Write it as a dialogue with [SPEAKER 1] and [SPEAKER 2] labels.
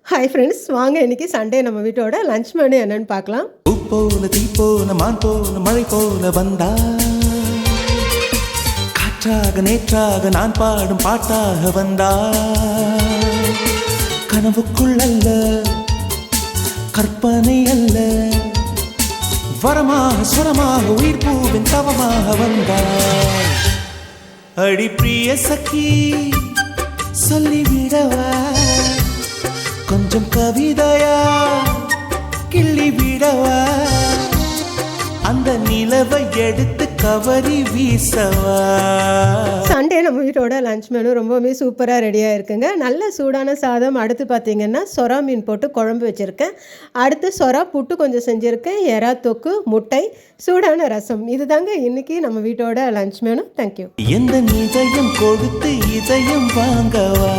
[SPEAKER 1] Hi friends, வாங்க இன்னைக்கு Sunday நம்ம வீட்டோட லஞ்ச் மெனு என்னன்னு பார்க்கலாம்.
[SPEAKER 2] பூ போல தீ போல மான் போல மழை போல வந்தா, காற்றாக நேற்றாக நான் பாடும் பாட்டாக வந்தா, கனவுக்குள் அல்ல கற்பனை அல்ல, வரமாக சுரமாக உயிர் பூவின் தவமாக வந்தா. அடி பிரிய சखी சொல்லிவிடவா கொஞ்சம் கவிதையா கிள்ளி விடவா, அந்த நிலவை எடுத்து கவரி வீசவா.
[SPEAKER 1] சண்டே நம்ம வீட்டோட லஞ்ச் மெனு ரொம்பவுமே சூப்பராக ரெடியாக இருக்குங்க. நல்ல சூடான சாதம், அடுத்து பார்த்தீங்கன்னா சொரா மீன் போட்டு குழம்பு வச்சுருக்கேன், அடுத்து சொரா புட்டு கொஞ்சம் செஞ்சுருக்கேன், எறா தொக்கு, முட்டை, சூடான ரசம். இதுதாங்க இன்னைக்கு நம்ம வீட்டோட லஞ்ச் மெனு. தேங்க்யூ.
[SPEAKER 2] எந்த இதயம் கொடுத்து இதயம் வாங்கவா.